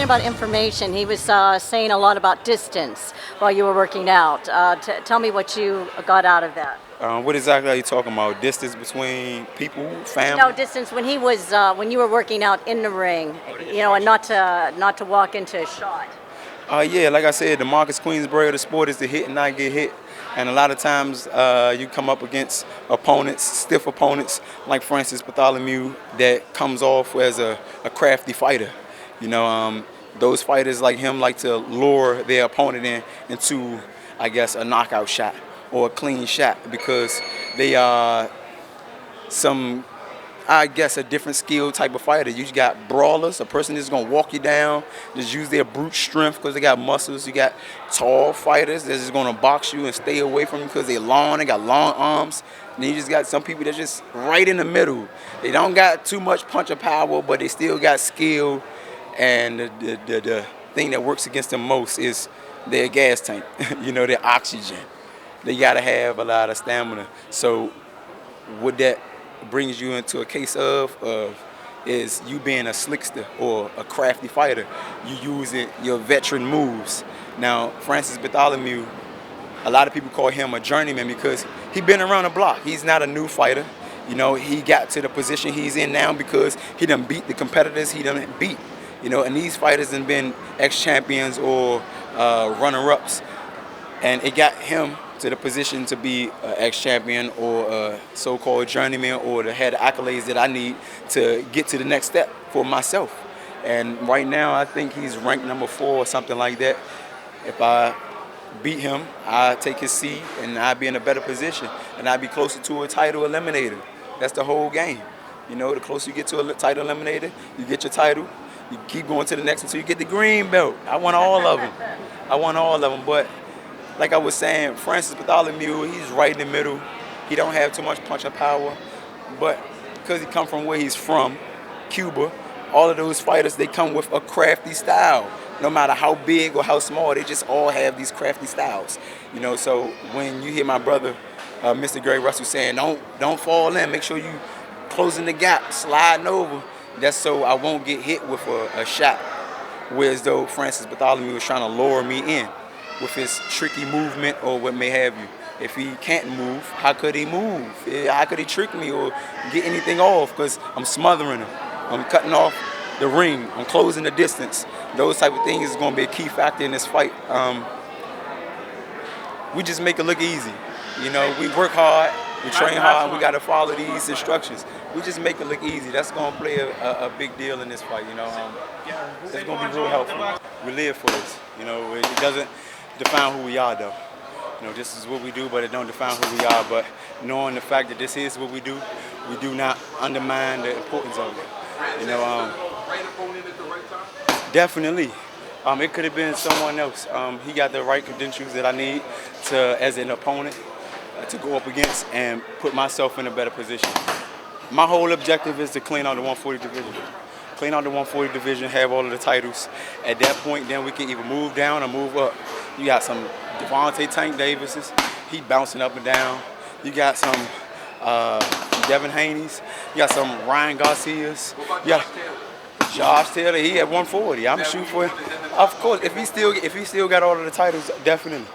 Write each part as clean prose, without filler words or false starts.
talking about information. He was saying a lot about distance while you were working out. Tell me what you got out of that. What exactly are you talking about? Distance between people, family? No, distance when he was when you were working out in the ring, you know, and not to walk into a shot. Yeah, like I said, the Marcus Queensbury of the sport is to hit and not get hit. And a lot of times you come up against opponents, stiff opponents, like Rances Barthelemy, that comes off as a crafty fighter. You know, those fighters like him like to lure their opponent into, I guess, a knockout shot or a clean shot because they are a different skill type of fighter. You got brawlers, a person that's going to walk you down, just use their brute strength because they got muscles. You got tall fighters that's just going to box you and stay away from you because they're long, they got long arms. And then you just got some people that's just right in the middle. They don't got too much puncher power, but they still got skill. And the thing that works against them most is their gas tank, you know, their oxygen. They got to have a lot of stamina. So what that brings you into a case of is you being a slickster or a crafty fighter. You using your veteran moves. Now, Rances Barthelemy, a lot of people call him a journeyman because he been around the block. He's not a new fighter. You know, he got to the position he's in now because he done beat the competitors he done beat. You know, and these fighters have been ex-champions or runner-ups, and it got him to the position to be an ex-champion or a so-called journeyman or to have the accolades that I need to get to the next step for myself. And right now, I think he's ranked number 4 or something like that. If I beat him, I take his seat and I'd be in a better position and I'd be closer to a title eliminator. That's the whole game. You know, the closer you get to a title eliminator, you get your title. You keep going to the next until you get the green belt. I won all of them. But like I was saying, Rances Barthelemy, he's right in the middle. He don't have too much punching power. But because he come from where he's from, Cuba, all of those fighters, they come with a crafty style. No matter how big or how small, they just all have these crafty styles. You know, so when you hear my brother, Mr. Gary Russell, saying, don't fall in, make sure you closing the gap, sliding over, that's so I won't get hit with a shot. Whereas though Rances Barthelemy was trying to lure me in with his tricky movement or what may have you. If he can't move, how could he move? How could he trick me or get anything off? Because I'm smothering him. I'm cutting off the ring. I'm closing the distance. Those type of things is going to be a key factor in this fight. We just make it look easy. You know, we work hard, we train hard, we got to follow these instructions. We just make it look easy. That's going to play a big deal in this fight, you know. It's going to be real helpful. We live for this, you know. It doesn't define who we are, though. You know, this is what we do, but it don't define who we are. But knowing the fact that this is what we do not undermine the importance of it. You know, definitely. It could have been someone else. He got the right credentials that I need to, as an opponent, to go up against and put myself in a better position. My whole objective is to clean out the 140 division. Clean out the 140 division, have all of the titles. At that point, then we can either move down or move up. You got some Devontae Tank Davises, he bouncing up and down. You got some Devin Haney's. You got some Ryan Garcias. You got Josh Taylor, he at 140. I'm shooting for him. Of course, if he still got all of the titles, definitely.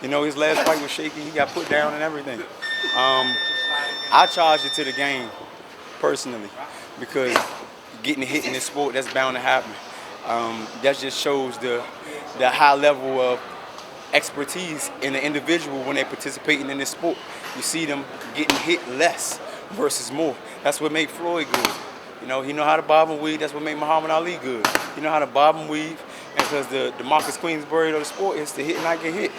You know, his last fight was shaky. He got put down and everything. I charged it to the game personally because getting hit in this sport, that's bound to happen. That just shows the high level of expertise in the individual when they're participating in this sport. You see them getting hit less versus more. That's what made Floyd good. You know, he know how to bob and weave. That's what made Muhammad Ali good. He know how to bob and weave. And because the Marcus Queensbury of the sport is to hit and not get hit.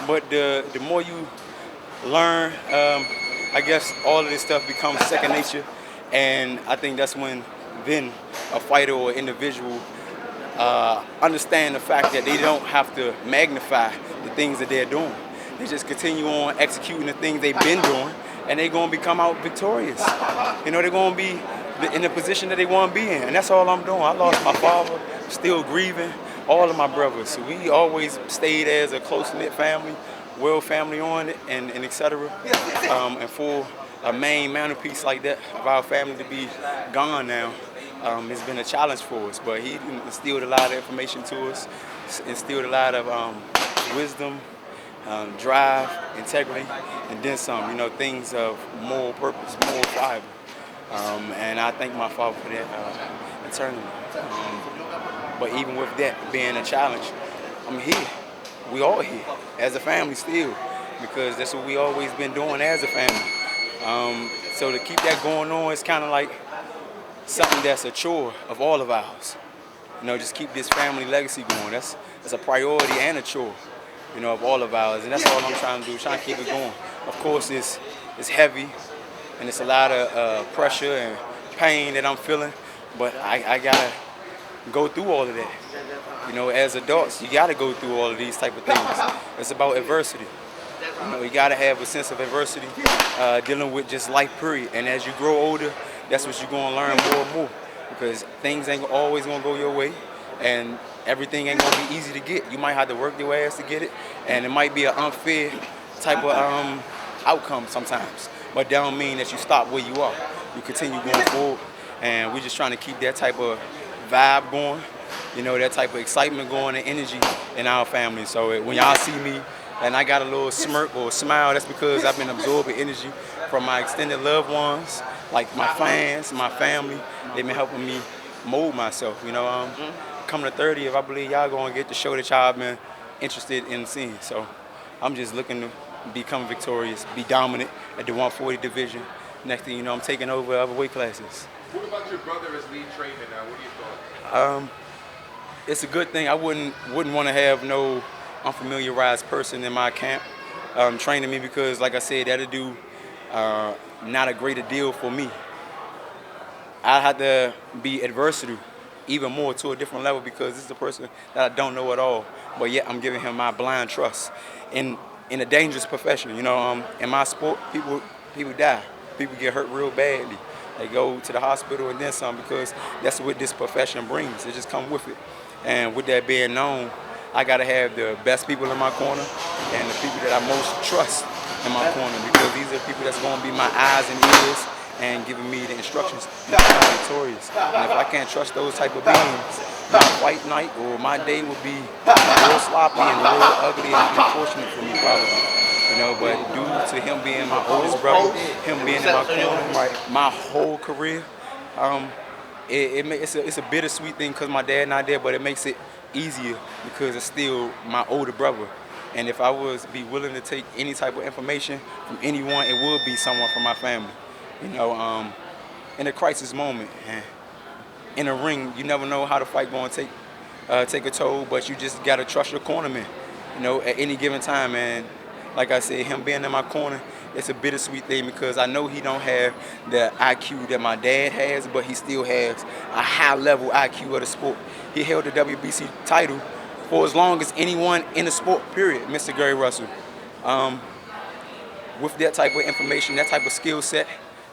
But the more you learn, I guess all of this stuff becomes second nature. And I think that's when then a fighter or individual understand the fact that they don't have to magnify the things that they're doing. They just continue on executing the things they've been doing, and they're going to become out victorious. You know, they're going to be in the position that they want to be in, and that's all I'm doing. I lost my father, still grieving, all of my brothers. So we always stayed as a close-knit family, well family on it, and et cetera. And for a main mantelpiece like that of our family to be gone now, it's been a challenge for us. But he instilled a lot of information to us, instilled a lot of wisdom, drive, integrity, and then some. You know, things of moral purpose, moral fiber. And I thank my father for that eternally. But even with that being a challenge, I'm here. We all here as a family still, because that's what we always been doing as a family. So to keep that going on, it's kind of like something that's a chore of all of ours. You know, just keep this family legacy going. That's a priority and a chore, you know, of all of ours. And that's all I'm trying to do, trying to keep it going. Of course, it's heavy, and it's a lot of pressure and pain that I'm feeling, but I gotta go through all of that. You know, as adults, you gotta go through all of these type of things. It's about adversity. You know, you gotta have a sense of adversity, dealing with just life period. And as you grow older, that's what you're gonna learn more and more, because things ain't always gonna go your way, and everything ain't gonna be easy to get. You might have to work your ass to get it, and it might be an unfair type of outcome sometimes. But that don't mean that you stop where you are. You continue going forward, and we're just trying to keep that type of vibe going, you know, that type of excitement going and energy in our family. So when y'all see me and I got a little smirk or smile, that's because I've been absorbing energy from my extended loved ones, like my fans, my family. They've been helping me mold myself, you know. Coming to 30th, I believe y'all gonna get the show that y'all been interested in seeing. So I'm just looking to become victorious, be dominant at the 140 division. Next thing you know, I'm taking over other weight classes. What about your brother as lead trainer now? What are your thoughts? It's a good thing. I wouldn't want to have no unfamiliarized person in my camp training me, because, like I said, that'll do not a greater deal for me. I had to be adversity even more to a different level, because this is a person that I don't know at all, but yet I'm giving him my blind trust in a dangerous profession. You know, in my sport, people die. People get hurt real badly. They go to the hospital and then some, because that's what this profession brings. It just comes with it. And with that being known, I got to have the best people in my corner and the people that I most trust in my corner, because these are the people that's going to be my eyes and ears and giving me the instructions to become victorious. And if I can't trust those type of beings, my fight night or my day will be real sloppy and real ugly and unfortunate for me, probably. You know, but due to him being my oldest brother, him being in my corner my whole career, it's a bittersweet thing because my dad not there, but it makes it easier because it's still my older brother. And if I was be willing to take any type of information from anyone, it would be someone from my family. You know, in a crisis moment, in a ring, you never know how the fight going to take a toll, but you just got to trust your cornerman, you know, at any given time. And like I said, him being in my corner, it's a bittersweet thing because I know he don't have the IQ that my dad has, but he still has a high-level IQ of the sport. He held the WBC title for as long as anyone in the sport, period, Mr. Gary Russell. With that type of information, that type of skill set,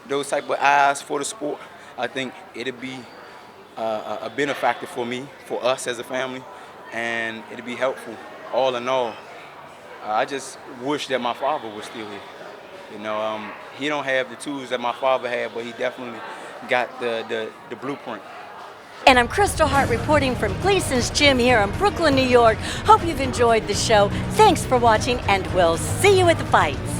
those type of eyes for the sport, I think it'd be a benefactor for me, for us as a family, and it'd be helpful all in all. I just wish that my father was still here. You know, he don't have the tools that my father had, but he definitely got the blueprint. And I'm Kristal Hart reporting from Gleason's Gym here in Brooklyn, New York. Hope you've enjoyed the show. Thanks for watching, and we'll see you at the fights.